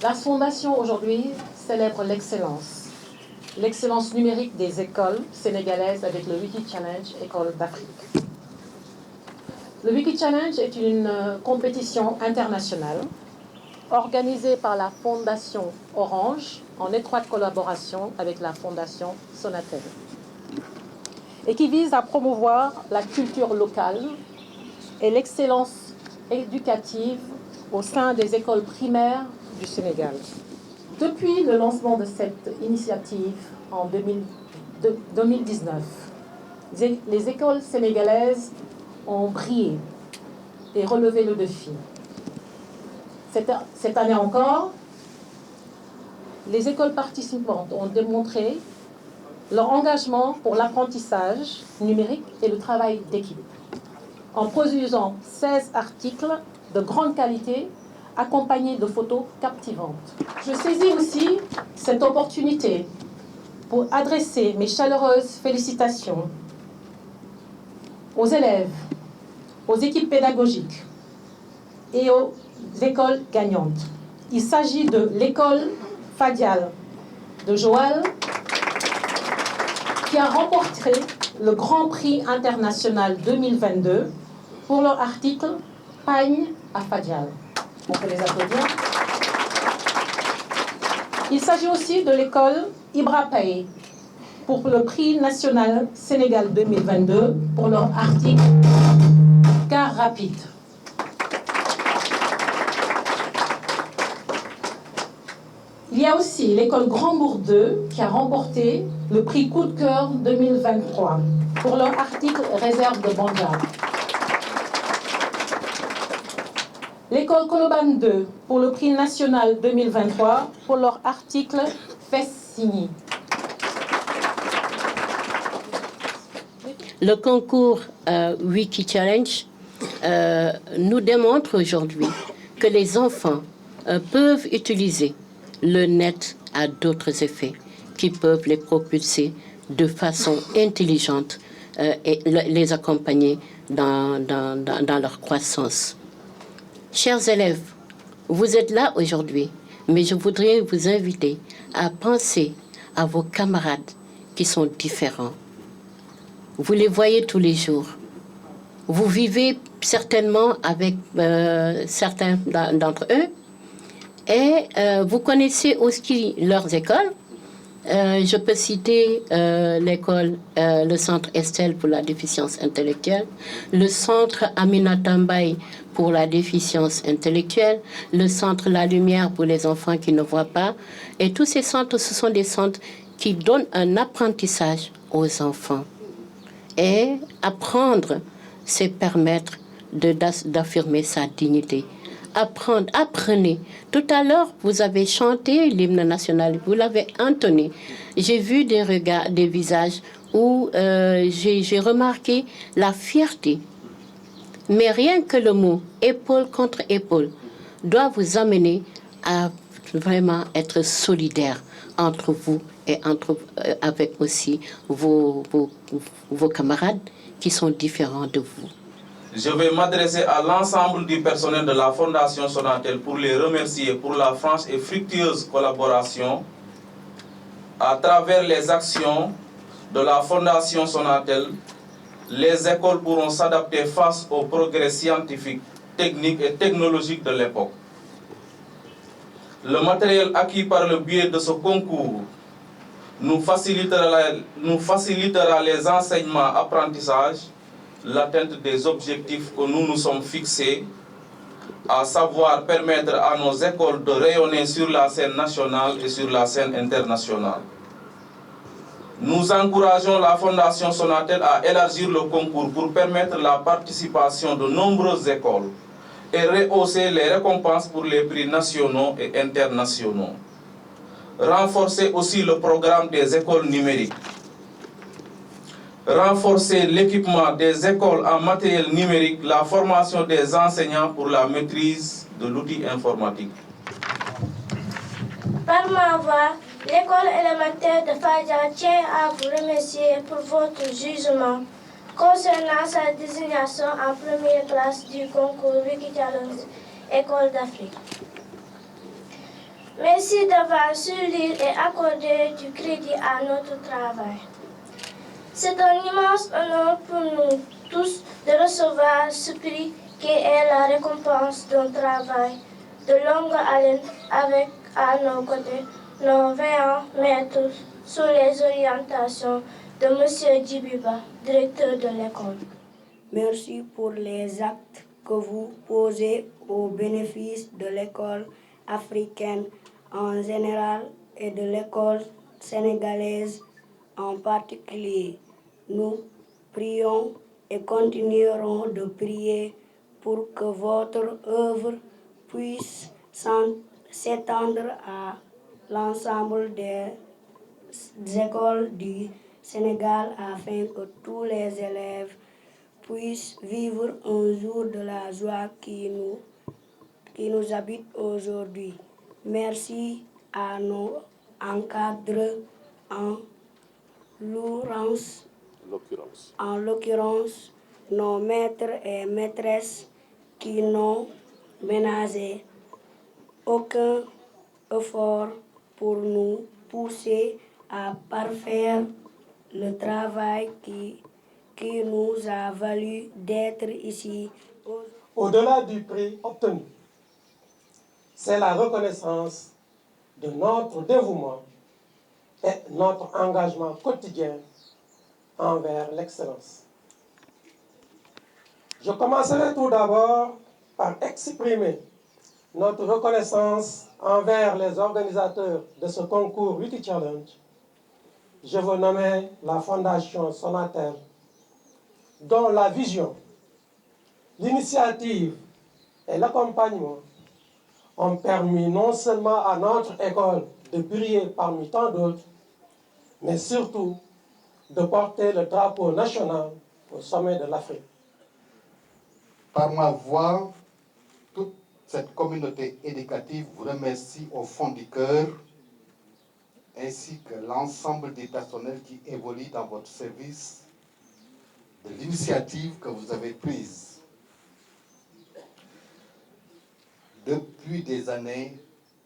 La Fondation aujourd'hui célèbre l'excellence numérique des écoles sénégalaises avec le Wiki Challenge École d'Afrique. Le Wiki Challenge est une compétition internationale organisée par la Fondation Orange en étroite collaboration avec la Fondation Sonatel et qui vise à promouvoir la culture locale et l'excellence éducative au sein des écoles primaires du Sénégal. Depuis le lancement de cette initiative en 2019, les écoles sénégalaises ont brillé et relevé le défi. Cette année encore, les écoles participantes ont démontré leur engagement pour l'apprentissage numérique et le travail d'équipe, en produisant 16 articles de grande qualité accompagnés de photos captivantes. Je saisis aussi cette opportunité pour adresser mes chaleureuses félicitations aux élèves, aux équipes pédagogiques et aux écoles gagnantes. Il s'agit de l'école Fadial de Joal qui a remporté le Grand Prix international 2022 pour leur article « Pagne à Fadial ». On peut les applaudir. Il s'agit aussi de l'école Ibra Paye pour le prix national Sénégal 2022 pour leur article « Car rapide ». Il y a aussi l'école Grand-Bourg 2 qui a remporté le prix Coup de cœur 2023 pour leur article Réserve de Banda. L'école Koloban 2 pour le prix national 2023 pour leur article Fessini. Le concours Wiki Challenge nous démontre aujourd'hui que les enfants peuvent utiliser le net à d'autres effets qui peuvent les propulser de façon intelligente et les accompagner dans leur croissance. Chers élèves, vous êtes là aujourd'hui, mais je voudrais vous inviter à penser à vos camarades qui sont différents. Vous les voyez tous les jours. Vous vivez certainement avec certains d'entre eux et vous connaissez aussi leurs écoles. Je peux citer l'école, le centre Estelle pour la déficience intellectuelle, le centre Aminata Mbaye pour la déficience intellectuelle, le centre La Lumière pour les enfants qui ne voient pas. Et tous ces centres, ce sont des centres qui donnent un apprentissage aux enfants. Et apprendre, c'est permettre d'affirmer sa dignité. Apprenez. Tout à l'heure, vous avez chanté l'hymne national, vous l'avez entonné. J'ai vu des regards, des visages où j'ai remarqué la fierté. Mais rien que le mot épaule contre épaule doit vous amener à vraiment être solidaire entre vous et avec aussi vos camarades qui sont différents de vous. Je vais m'adresser à l'ensemble du personnel de la Fondation Sonatel pour les remercier pour la franche et fructueuse collaboration à travers les actions de la Fondation Sonatel. Les écoles pourront s'adapter face aux progrès scientifiques, techniques et technologiques de l'époque. Le matériel acquis par le biais de ce concours nous facilitera les enseignements, apprentissages, l'atteinte des objectifs que nous nous sommes fixés, à savoir permettre à nos écoles de rayonner sur la scène nationale et sur la scène internationale. Nous encourageons la Fondation Sonatel à élargir le concours pour permettre la participation de nombreuses écoles et rehausser les récompenses pour les prix nationaux et internationaux. Renforcer aussi le programme des écoles numériques. Renforcer l'équipement des écoles en matériel numérique, la formation des enseignants pour la maîtrise de l'outil informatique. Par ma voix, l'école élémentaire de Fadial tient à vous remercier pour votre jugement concernant sa désignation en première classe du concours Wiki Challenge École d'Afrique. Merci d'avoir su lire et accorder du crédit à notre travail. C'est un immense honneur pour nous tous de recevoir ce prix qui est la récompense d'un travail de longue haleine avec à nos côtés nos veillants maîtres sous les orientations de M. Djibiba, directeur de l'école. Merci pour les actes que vous posez au bénéfice de l'école africaine en général et de l'école sénégalaise en particulier. Nous prions et continuerons de prier pour que votre œuvre puisse s'étendre à l'ensemble des écoles du Sénégal afin que tous les élèves puissent vivre un jour de la joie qui nous habite aujourd'hui. Merci à nos encadreurs, en l'occurrence nos maîtres et maîtresses qui n'ont ménagé aucun effort pour nous pousser à parfaire le travail qui nous a valu d'être ici. Au-delà du prix obtenu, c'est la reconnaissance de notre dévouement et notre engagement quotidien envers l'excellence. Je commencerai tout d'abord par exprimer notre reconnaissance envers les organisateurs de ce concours Wiki Challenge. Je veux nommer la Fondation Sonatel, dont la vision, l'initiative et l'accompagnement ont permis non seulement à notre école de briller parmi tant d'autres, mais surtout de porter le drapeau national au sommet de l'Afrique. Par ma voix, toute cette communauté éducative vous remercie au fond du cœur, ainsi que l'ensemble des personnels qui évoluent dans votre service, de l'initiative que vous avez prise. Depuis des années,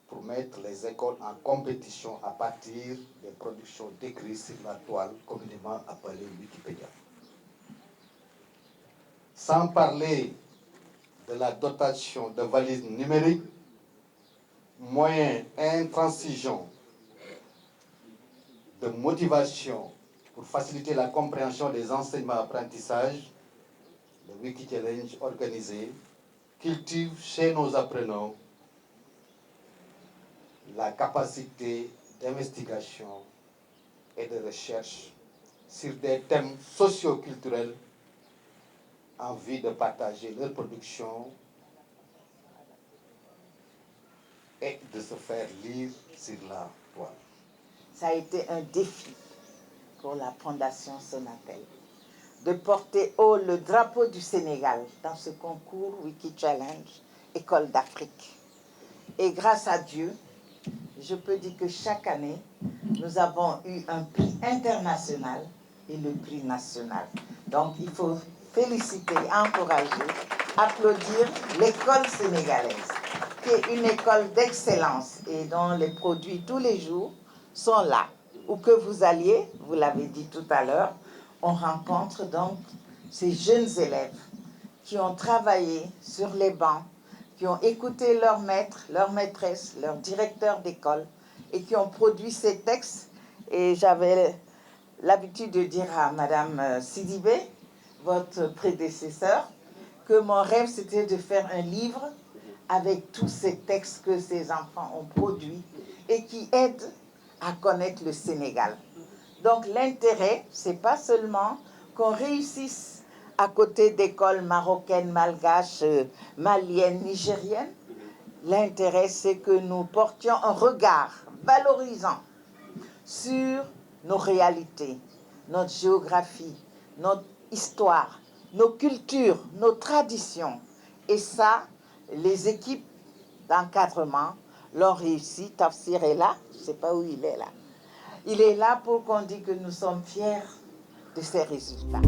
pour mettre les écoles en compétition à partir des productions décrites sur la toile, communément appelée Wikipédia. Sans parler de la dotation de valises numériques, moyens intransigeants de motivation pour faciliter la compréhension des enseignements-apprentissages, le Wiki Challenge organisé cultive chez nos apprenants la capacité d'investigation et de recherche sur des thèmes socio-culturels en vue de partager leur production et de se faire lire sur la toile. Ça a été un défi pour la Fondation Sonatel de porter haut le drapeau du Sénégal dans ce concours Wiki Challenge École d'Afrique. Et grâce à Dieu, je peux dire que chaque année, nous avons eu un prix international et le prix national. Donc il faut féliciter, encourager, applaudir l'école sénégalaise, qui est une école d'excellence et dont les produits tous les jours sont là. Où que vous alliez, vous l'avez dit tout à l'heure, on rencontre donc ces jeunes élèves qui ont travaillé sur les bancs, qui ont écouté leur maître, leur maîtresse, leur directeur d'école et qui ont produit ces textes. Et j'avais l'habitude de dire à Madame Sidibé, votre prédécesseur, que mon rêve c'était de faire un livre avec tous ces textes que ces enfants ont produits et qui aident à connaître le Sénégal. Donc l'intérêt, c'est pas seulement qu'on réussisse à côté d'écoles marocaines, malgaches, maliennes, nigériennes. L'intérêt, c'est que nous portions un regard valorisant sur nos réalités, notre géographie, notre histoire, nos cultures, nos traditions. Et ça, les équipes d'encadrement l'ont réussi. Tafsir est là, je ne sais pas où il est là. Il est là pour qu'on dise que nous sommes fiers de ces résultats.